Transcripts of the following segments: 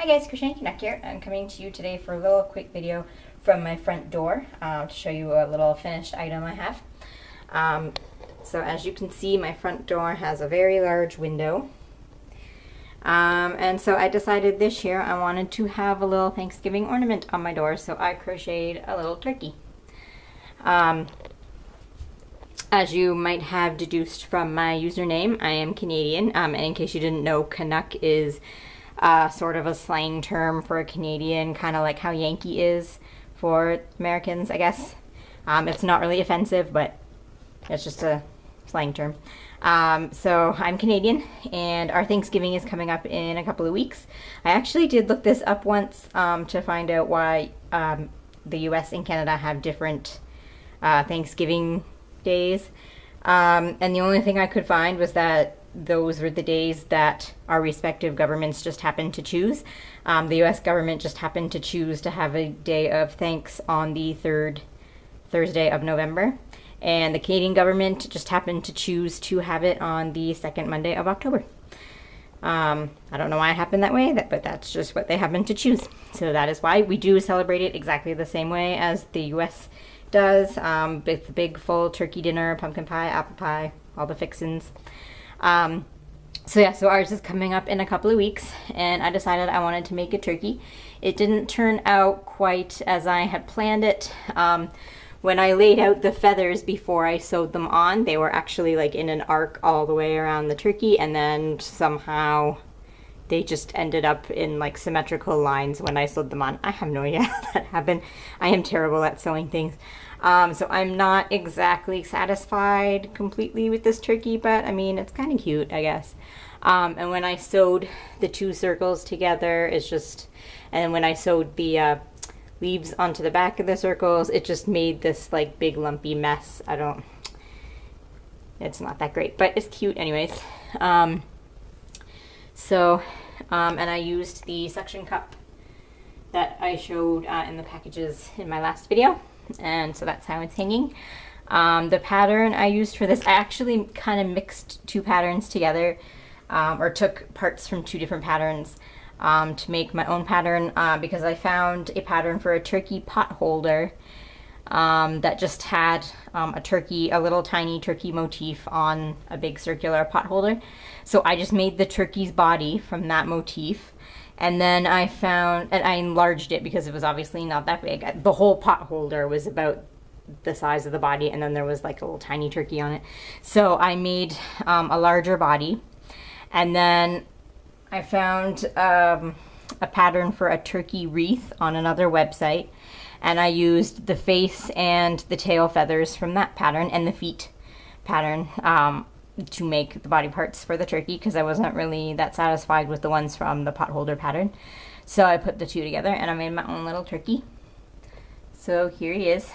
Hi guys, Christiane Canuck here. I'm coming to you today for a little quick video from my front door to show you a little finished item I have. So as you can see, my front door has a very large window. And so I decided this year I wanted to have a little Thanksgiving ornament on my door, so I crocheted a little turkey. As you might have deduced from my username, I am Canadian, and in case you didn't know, Canuck is sort of a slang term for a Canadian, kind of like how Yankee is for Americans, I guess. It's not really offensive, but it's just a slang term. So I'm Canadian, and our Thanksgiving is coming up in a couple of weeks. I actually did look this up once to find out why the US and Canada have different Thanksgiving days. And the only thing I could find was that those were the days that our respective governments just happened to choose. The US government just happened to choose to have a day of thanks on the third Thursday of November, and the Canadian government just happened to choose to have it on the second Monday of October. I don't know why it happened that way, but that's just what they happened to choose. So that is why we do celebrate it exactly the same way as the US does, with the big full turkey dinner, pumpkin pie, apple pie, all the fixins. So ours is coming up in a couple of weeks, and I decided I wanted to make a turkey. It didn't turn out quite as I had planned it. When I laid out the feathers before I sewed them on, they were actually like in an arc all the way around the turkey, and then somehow they just ended up in like symmetrical lines when I sewed them on. I have no idea how that happened. I am terrible at sewing things. So I'm not exactly satisfied completely with this turkey, but I mean, it's kind of cute, I guess. And when I sewed the two circles together, and when I sewed the leaves onto the back of the circles, it just made this like big lumpy mess. It's not that great, but it's cute anyways. And I used the suction cup that I showed in the packages in my last video, and so that's how it's hanging. The pattern I used for this, I actually kind of mixed two patterns together, or took parts from two different patterns to make my own pattern, because I found a pattern for a turkey pot holder that just had a little tiny turkey motif on a big circular pot holder. So I just made the turkey's body from that motif, and then I enlarged it because it was obviously not that big. The whole pot holder was about the size of the body, and then there was like a little tiny turkey on it. So I made a larger body, and then I found a pattern for a turkey wreath on another website, and I used the face and the tail feathers from that pattern and the feet pattern to make the body parts for the turkey, because I wasn't really that satisfied with the ones from the pot holder pattern. So I put the two together and I made my own little turkey. So here he is.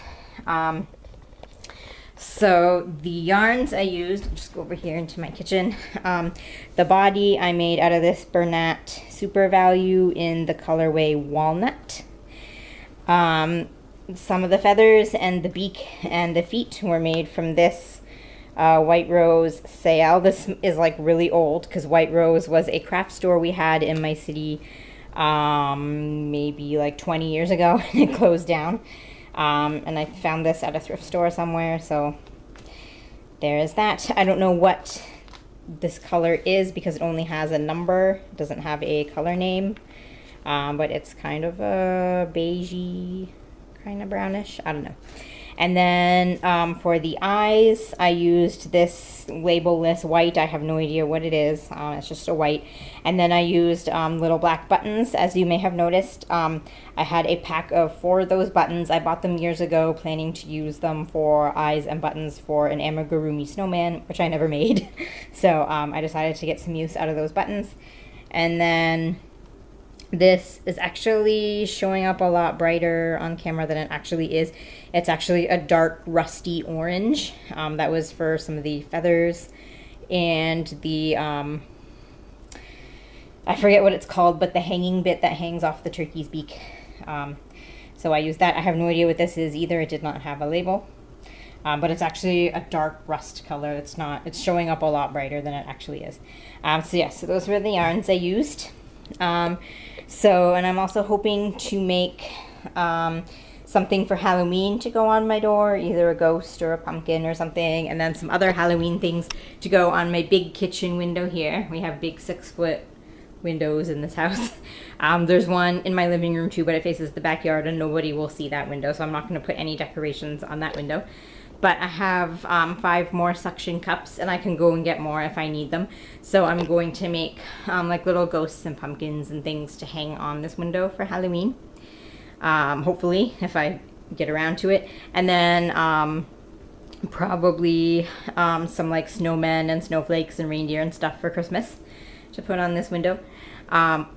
So the yarns I used, I'll just go over here into my kitchen. The body I made out of this Bernat Super Value in the colorway Walnut. Some of the feathers and the beak and the feet were made from this White Rose Sail. This is like really old because White Rose was a craft store we had in my city maybe like 20 years ago, and it closed down. And I found this at a thrift store somewhere, so there is that. I don't know what this color is because it only has a number. It doesn't have a color name, but it's kind of a beigey, kind of brownish. I don't know. And then for the eyes, I used this labelless white. I have no idea what it is. It's just a white. And then I used little black buttons, as you may have noticed. I had a pack of 4 of those buttons. I bought them years ago, planning to use them for eyes and buttons for an amigurumi snowman, which I never made. So I decided to get some use out of those buttons. And then this is actually showing up a lot brighter on camera than it actually is. It's actually a dark rusty orange. That was for some of the feathers and the, I forget what it's called, but the hanging bit that hangs off the turkey's beak. So I used that. I have no idea what this is either. It did not have a label. But it's actually a dark rust color. It's showing up a lot brighter than it actually is. So those were the yarns I used. And I'm also hoping to make something for Halloween to go on my door, either a ghost or a pumpkin or something, and then some other Halloween things to go on my big kitchen window here. We have big 6-foot windows in this house. There's one in my living room too, but it faces the backyard and nobody will see that window, so I'm not going to put any decorations on that window. But I have 5 more suction cups, and I can go and get more if I need them. So I'm going to make like little ghosts and pumpkins and things to hang on this window for Halloween. Hopefully, if I get around to it. And then probably some like snowmen and snowflakes and reindeer and stuff for Christmas to put on this window.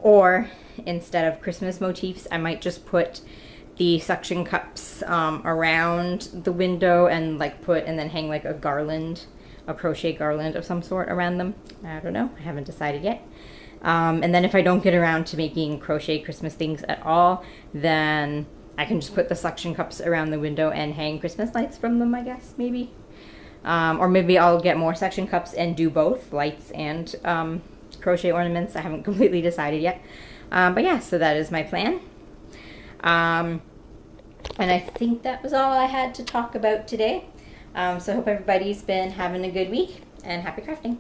Or instead of Christmas motifs, I might just put the suction cups around the window and then hang like a garland, a crochet garland of some sort around them. I don't know, I haven't decided yet. And then if I don't get around to making crochet Christmas things at all, then I can just put the suction cups around the window and hang Christmas lights from them, I guess, maybe. Or maybe I'll get more suction cups and do both, lights and crochet ornaments. I haven't completely decided yet. But yeah, so that is my plan. And I think that was all I had to talk about today. So I hope everybody's been having a good week, and happy crafting.